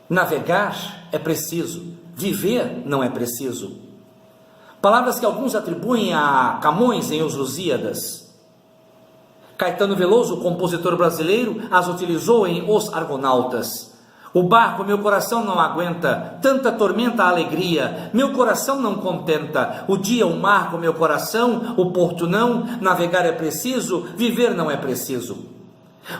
Navegar é preciso, viver não é preciso. Palavras que alguns atribuem a Camões em Os Lusíadas. Caetano Veloso, compositor brasileiro, as utilizou em Os Argonautas. O barco, meu coração não aguenta, tanta tormenta a alegria, meu coração não contenta, o dia, o mar com meu coração, o porto não, navegar é preciso, viver não é preciso.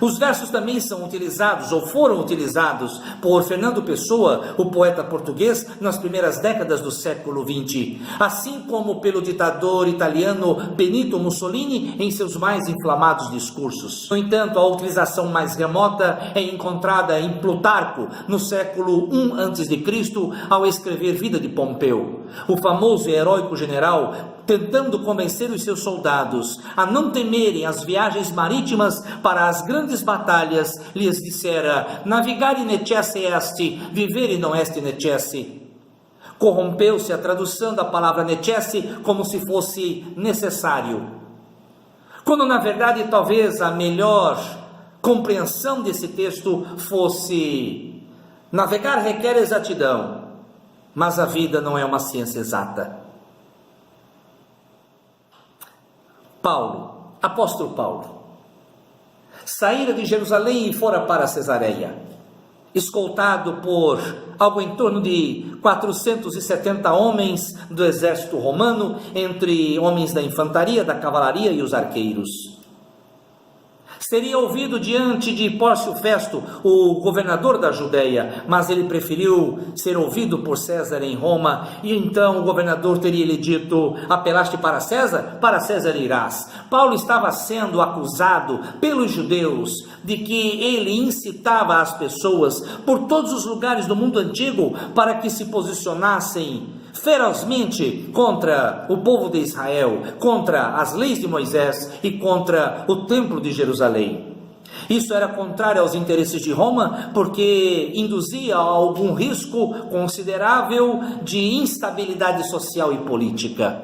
Os versos também são utilizados, ou foram utilizados, por Fernando Pessoa, o poeta português, nas primeiras décadas do século XX, assim como pelo ditador italiano Benito Mussolini em seus mais inflamados discursos. No entanto, a utilização mais remota é encontrada em Plutarco, no século I a.C., ao escrever Vida de Pompeu. O famoso e heróico general, tentando convencer os seus soldados a não temerem as viagens marítimas para as grandes batalhas, lhes dissera: navigare necesse est, vivere non est necesse. Corrompeu-se a tradução da palavra necesse como se fosse necessário, quando na verdade talvez a melhor compreensão desse texto fosse: navegar requer exatidão, mas a vida não é uma ciência exata. Paulo, apóstolo Paulo, saíra de Jerusalém e fora para Cesareia, escoltado por algo em torno de 470 homens do exército romano, entre homens da infantaria, da cavalaria e os arqueiros. Seria ouvido diante de Pórcio Festo, o governador da Judeia, mas ele preferiu ser ouvido por César em Roma, e então o governador teria lhe dito: apelaste para César? Para César irás. Paulo estava sendo acusado pelos judeus de que ele incitava as pessoas por todos os lugares do mundo antigo para que se posicionassem ferozmente contra o povo de Israel, contra as leis de Moisés e contra o templo de Jerusalém. Isso era contrário aos interesses de Roma, porque induzia a algum risco considerável de instabilidade social e política.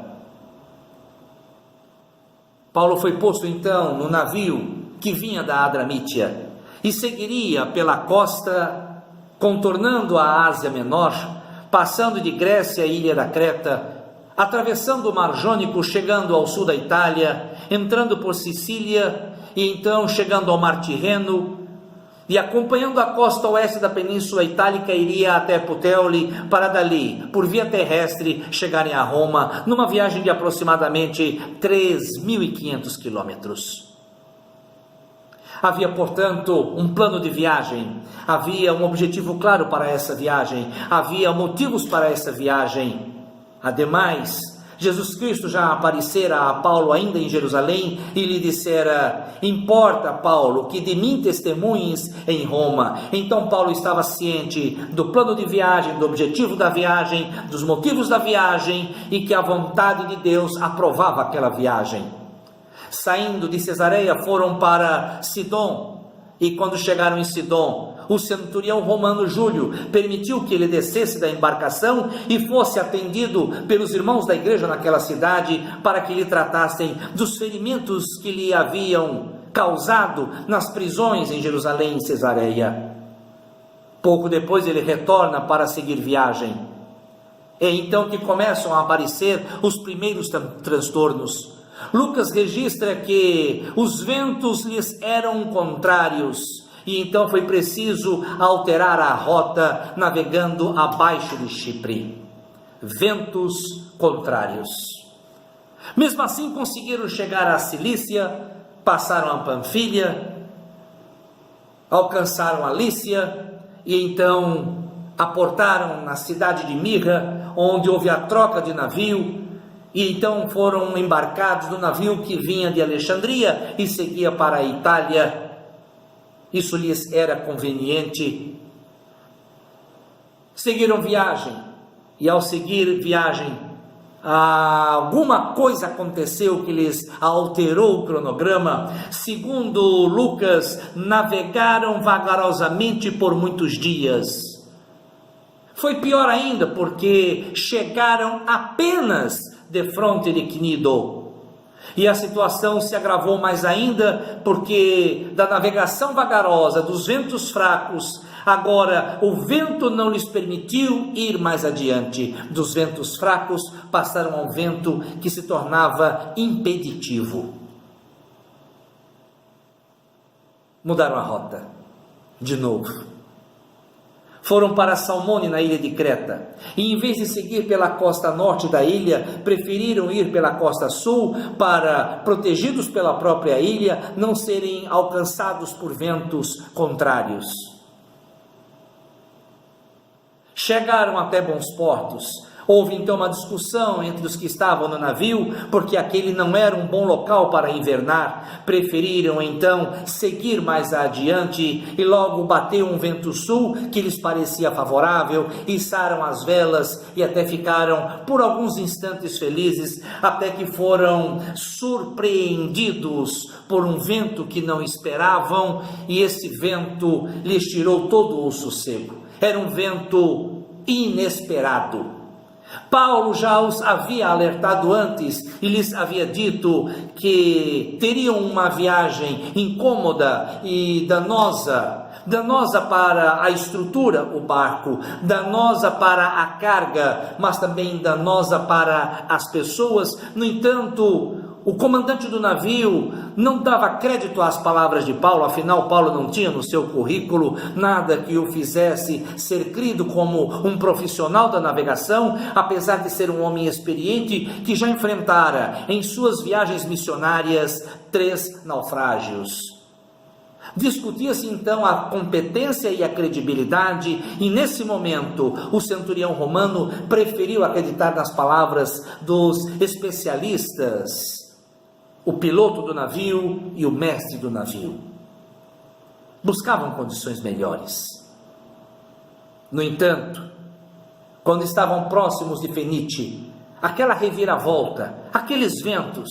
Paulo foi posto então no navio que vinha da Adramítia e seguiria pela costa, contornando a Ásia Menor, passando de Grécia à ilha da Creta, atravessando o Mar Jônico, chegando ao sul da Itália, entrando por Sicília e então chegando ao Mar Tirreno, e acompanhando a costa oeste da Península Itálica, iria até Puteoli, para dali, por via terrestre, chegarem a Roma, numa viagem de aproximadamente 3.500 quilômetros. Havia, portanto, um plano de viagem, havia um objetivo claro para essa viagem, havia motivos para essa viagem. Ademais, Jesus Cristo já aparecera a Paulo ainda em Jerusalém e lhe dissera: importa, Paulo, que de mim testemunhes em Roma. Então Paulo estava ciente do plano de viagem, do objetivo da viagem, dos motivos da viagem, e que a vontade de Deus aprovava aquela viagem. Saindo de Cesareia, foram para Sidom, e quando chegaram em Sidom, o centurião romano Júlio permitiu que ele descesse da embarcação e fosse atendido pelos irmãos da igreja naquela cidade, para que lhe tratassem dos ferimentos que lhe haviam causado nas prisões em Jerusalém e Cesareia. Pouco depois ele retorna para seguir viagem. É então que começam a aparecer os primeiros transtornos. Lucas registra que os ventos lhes eram contrários, e então foi preciso alterar a rota, navegando abaixo de Chipre. Ventos contrários. Mesmo assim conseguiram chegar à Cilícia, passaram a Panfilha, alcançaram a Lícia, e então aportaram na cidade de Mirra, onde houve a troca de navio. E então foram embarcados no navio que vinha de Alexandria e seguia para a Itália. Isso lhes era conveniente. Seguiram viagem, e ao seguir viagem, alguma coisa aconteceu que lhes alterou o cronograma. Segundo Lucas, navegaram vagarosamente por muitos dias. Foi pior ainda, porque chegaram apenas de fronte de Cnido. E a situação se agravou mais ainda, porque da navegação vagarosa, dos ventos fracos, agora o vento não lhes permitiu ir mais adiante. Dos ventos fracos passaram ao vento que se tornava impeditivo. Mudaram a rota, de novo. Foram para Salmone, na ilha de Creta, e em vez de seguir pela costa norte da ilha, preferiram ir pela costa sul para, protegidos pela própria ilha, não serem alcançados por ventos contrários. Chegaram até bons portos. Houve então uma discussão entre os que estavam no navio, porque aquele não era um bom local para invernar. Preferiram então seguir mais adiante, e logo bateu um vento sul que lhes parecia favorável, içaram as velas e até ficaram por alguns instantes felizes, até que foram surpreendidos por um vento que não esperavam, e esse vento lhes tirou todo o sossego. Era um vento inesperado. Paulo já os havia alertado antes e lhes havia dito que teriam uma viagem incômoda e danosa para a estrutura, o barco, danosa para a carga, mas também danosa para as pessoas. No entanto, o comandante do navio não dava crédito às palavras de Paulo, afinal Paulo não tinha no seu currículo nada que o fizesse ser crido como um profissional da navegação, apesar de ser um homem experiente que já enfrentara em suas viagens missionárias 3 naufrágios. Discutia-se então a competência e a credibilidade, e nesse momento o centurião romano preferiu acreditar nas palavras dos especialistas, o piloto do navio e o mestre do navio. Buscavam condições melhores. No entanto, quando estavam próximos de Fenice, aquela reviravolta, aqueles ventos,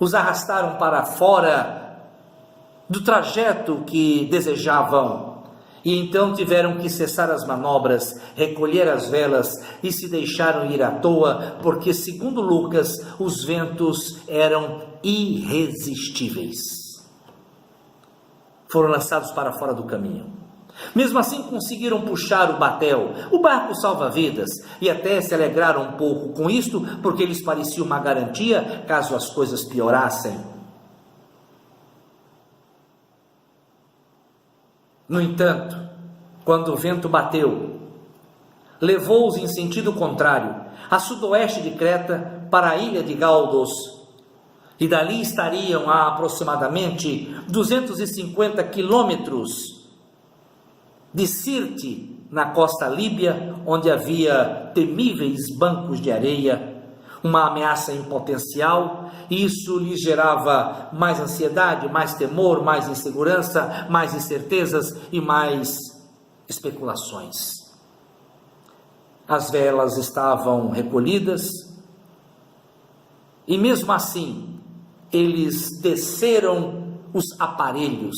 os arrastaram para fora do trajeto que desejavam, e então tiveram que cessar as manobras, recolher as velas e se deixaram ir à toa, porque, segundo Lucas, os ventos eram irresistíveis. Foram lançados para fora do caminho. Mesmo assim conseguiram puxar o batel, o barco salva-vidas, e até se alegraram um pouco com isto, porque lhes parecia uma garantia caso as coisas piorassem. No entanto, quando o vento bateu, levou-os em sentido contrário, a sudoeste de Creta, para a ilha de Galdos, e dali estariam a aproximadamente 250 quilômetros de Sirte, na costa líbia, onde havia temíveis bancos de areia, uma ameaça em potencial. Isso lhes gerava mais ansiedade, mais temor, mais insegurança, mais incertezas e mais especulações. As velas estavam recolhidas, e mesmo assim eles desceram os aparelhos,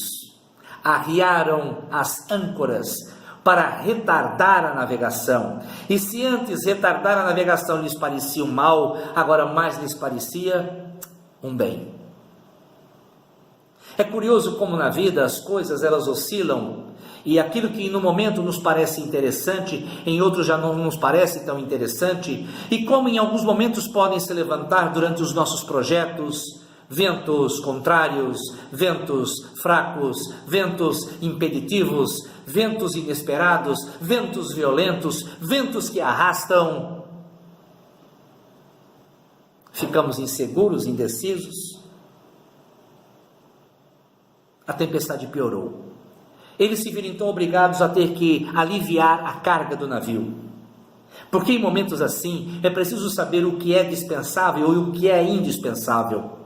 arriaram as âncoras para retardar a navegação. E se antes retardar a navegação lhes parecia um mal, agora mais lhes parecia um bem. É curioso como na vida as coisas elas oscilam, e aquilo que no momento nos parece interessante, em outros já não nos parece tão interessante, e como em alguns momentos podem se levantar durante os nossos projetos ventos contrários, ventos fracos, ventos impeditivos, ventos inesperados, ventos violentos, ventos que arrastam. Ficamos inseguros, indecisos. A tempestade piorou. Eles se viram então obrigados a ter que aliviar a carga do navio. Porque em momentos assim é preciso saber o que é dispensável e o que é indispensável.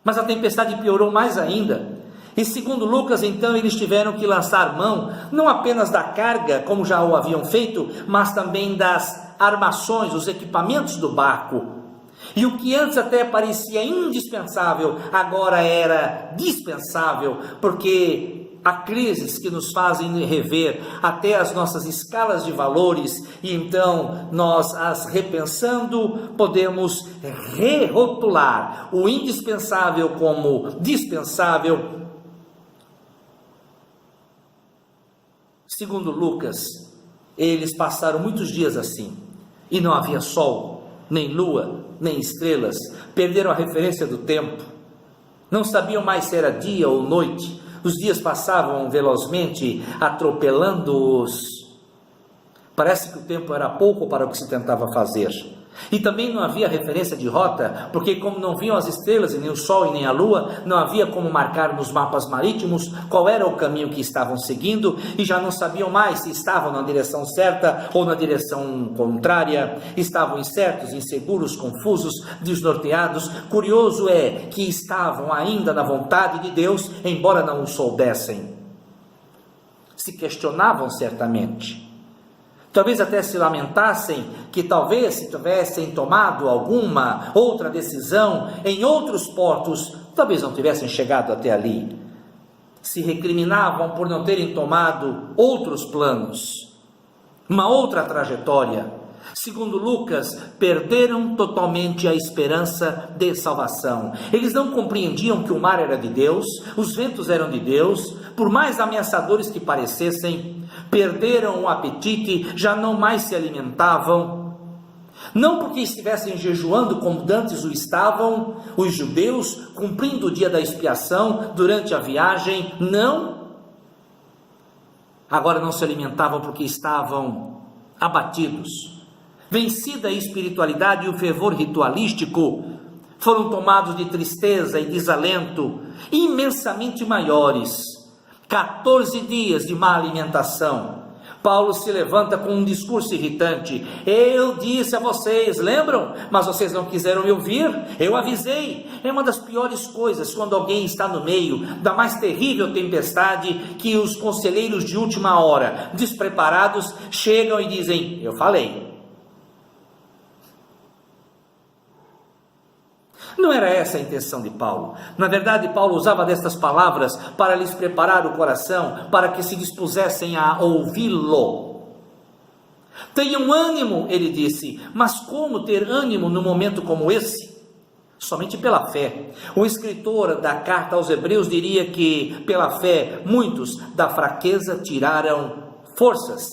Mas a tempestade piorou mais ainda. E segundo Lucas, então, eles tiveram que lançar mão, não apenas da carga, como já o haviam feito, mas também das armações, os equipamentos do barco. E o que antes até parecia indispensável, agora era dispensável, porque há crises que nos fazem rever até as nossas escalas de valores, e então nós, as repensando, podemos rerotular o indispensável como dispensável. Segundo Lucas, eles passaram muitos dias assim, e não havia sol, nem lua, nem estrelas, perderam a referência do tempo, não sabiam mais se era dia ou noite. Os dias passavam velozmente, atropelando-os. Parece que o tempo era pouco para o que se tentava fazer. E também não havia referência de rota, porque como não viam as estrelas, e nem o sol e nem a lua, não havia como marcar nos mapas marítimos qual era o caminho que estavam seguindo, e já não sabiam mais se estavam na direção certa ou na direção contrária. Estavam incertos, inseguros, confusos, desnorteados. Curioso é que estavam ainda na vontade de Deus, embora não o soubessem. Se questionavam certamente. Talvez até se lamentassem que talvez se tivessem tomado alguma outra decisão em outros portos, talvez não tivessem chegado até ali. Se recriminavam por não terem tomado outros planos, uma outra trajetória. Segundo Lucas, perderam totalmente a esperança de salvação. Eles não compreendiam que o mar era de Deus, os ventos eram de Deus, por mais ameaçadores que parecessem. Perderam o apetite, já não mais se alimentavam, não porque estivessem jejuando como dantes o estavam os judeus, cumprindo o dia da expiação durante a viagem, não. Agora não se alimentavam porque estavam abatidos. Vencida a espiritualidade e o fervor ritualístico, foram tomados de tristeza e desalento imensamente maiores. 14 dias de má alimentação. Paulo se levanta com um discurso irritante. Eu disse a vocês, lembram? Mas vocês não quiseram me ouvir. Eu avisei. É uma das piores coisas quando alguém está no meio da mais terrível tempestade, que os conselheiros de última hora, despreparados, chegam e dizem: eu falei. Não era essa a intenção de Paulo. Na verdade, Paulo usava destas palavras para lhes preparar o coração, para que se dispusessem a ouvi-lo. Tenham ânimo, ele disse. Mas como ter ânimo num momento como esse? Somente pela fé. O escritor da carta aos Hebreus diria que, pela fé, muitos da fraqueza tiraram forças.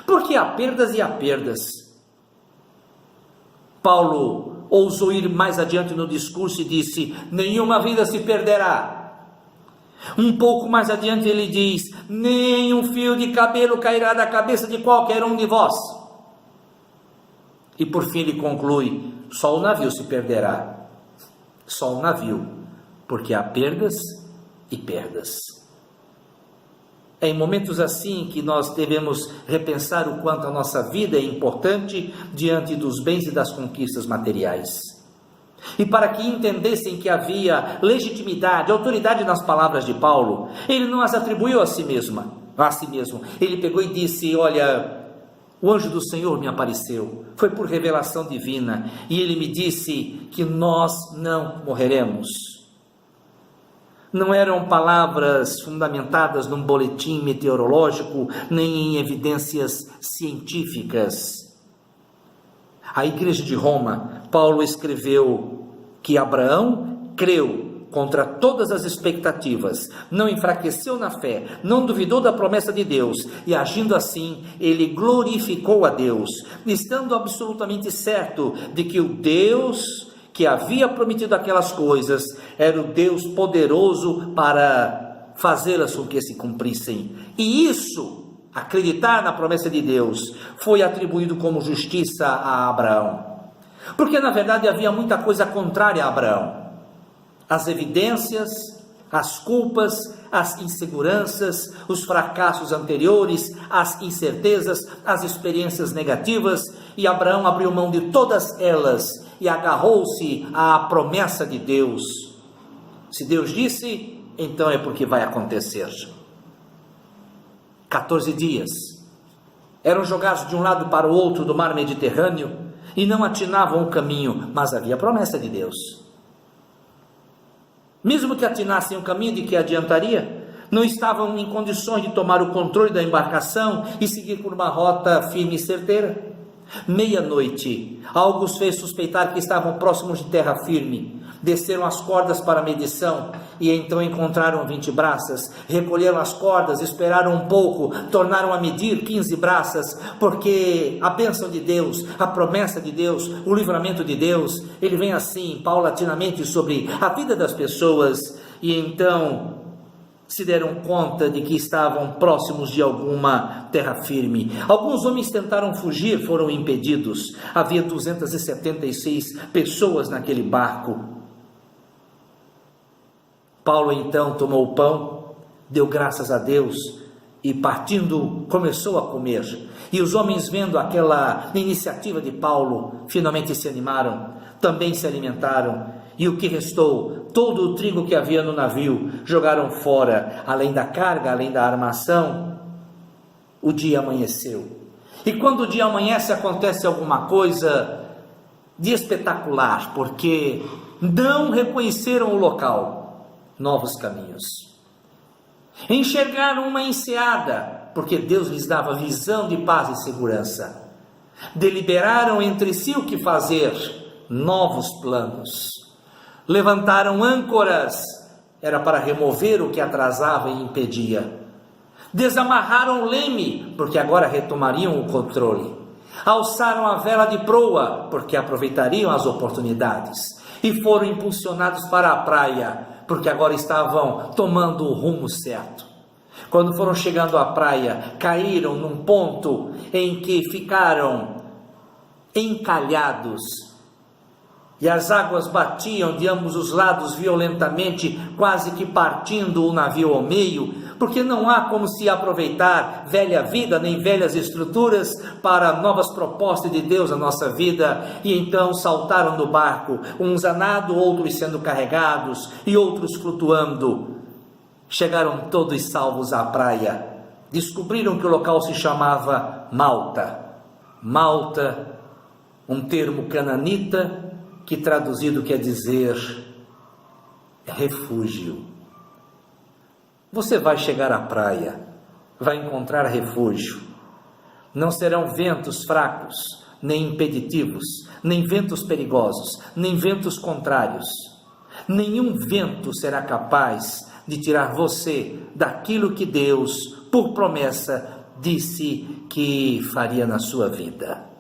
Porque há perdas e há perdas. Paulo ousou ir mais adiante no discurso e disse: nenhuma vida se perderá. Um pouco mais adiante ele diz: nem um fio de cabelo cairá da cabeça de qualquer um de vós. E por fim ele conclui: só o navio se perderá. Só o navio, porque há perdas e perdas. É em momentos assim que nós devemos repensar o quanto a nossa vida é importante diante dos bens e das conquistas materiais. E para que entendessem que havia legitimidade, autoridade nas palavras de Paulo, ele não as atribuiu a si mesmo. Ele pegou e disse: olha, o anjo do Senhor me apareceu, foi por revelação divina, e ele me disse que nós não morreremos. Não eram palavras fundamentadas num boletim meteorológico, nem em evidências científicas. À igreja de Roma, Paulo escreveu que Abraão creu contra todas as expectativas, não enfraqueceu na fé, não duvidou da promessa de Deus, e agindo assim, ele glorificou a Deus, estando absolutamente certo de que o Deus que havia prometido aquelas coisas era o Deus poderoso para fazê-las com que se cumprissem. E isso, acreditar na promessa de Deus, foi atribuído como justiça a Abraão. Porque na verdade havia muita coisa contrária a Abraão. As evidências, as culpas, as inseguranças, os fracassos anteriores, as incertezas, as experiências negativas, e Abraão abriu mão de todas elas e agarrou-se à promessa de Deus. Se Deus disse, então é porque vai acontecer. 14 dias. Eram jogados de um lado para o outro do mar Mediterrâneo e não atinavam o caminho, mas havia promessa de Deus. Mesmo que atinassem o caminho, de que adiantaria? não estavam em condições de tomar o controle da embarcação e seguir por uma rota firme e certeira. Meia-noite, algo os fez suspeitar que estavam próximos de terra firme. Desceram as cordas para a medição e então encontraram 20 braças. Recolheram as cordas, esperaram um pouco, tornaram a medir 15 braças, porque a bênção de Deus, a promessa de Deus, o livramento de Deus, ele vem assim, paulatinamente sobre a vida das pessoas. E então se deram conta de que estavam próximos de alguma terra firme. Alguns homens tentaram fugir, foram impedidos. Havia 276 pessoas naquele barco. Paulo então tomou o pão, deu graças a Deus e partindo começou a comer. E os homens, vendo aquela iniciativa de Paulo, finalmente se animaram, também se alimentaram. E o que restou, todo o trigo que havia no navio, jogaram fora. Além da carga, além da armação, o dia amanheceu. E quando o dia amanhece, acontece alguma coisa de espetacular, porque não reconheceram o local. Novos caminhos. Enxergaram uma enseada, porque Deus lhes dava visão de paz e segurança. Deliberaram entre si o que fazer. Novos planos. Levantaram âncoras, era para remover o que atrasava e impedia. Desamarraram o leme, porque agora retomariam o controle. Alçaram a vela de proa, porque aproveitariam as oportunidades. E foram impulsionados para a praia, porque agora estavam tomando o rumo certo. Quando foram chegando à praia, caíram num ponto em que ficaram encalhados. E as águas batiam de ambos os lados violentamente, quase que partindo o navio ao meio, porque não há como se aproveitar velha vida, nem velhas estruturas para novas propostas de Deus na nossa vida. E então saltaram do barco, uns a nado, outros sendo carregados e outros flutuando. Chegaram todos salvos à praia. Descobriram que o local se chamava Malta. Malta, um termo cananita, que traduzido quer dizer refúgio. Você vai chegar à praia, vai encontrar refúgio. Não serão ventos fracos, nem impeditivos, nem ventos perigosos, nem ventos contrários. Nenhum vento será capaz de tirar você daquilo que Deus, por promessa, disse que faria na sua vida.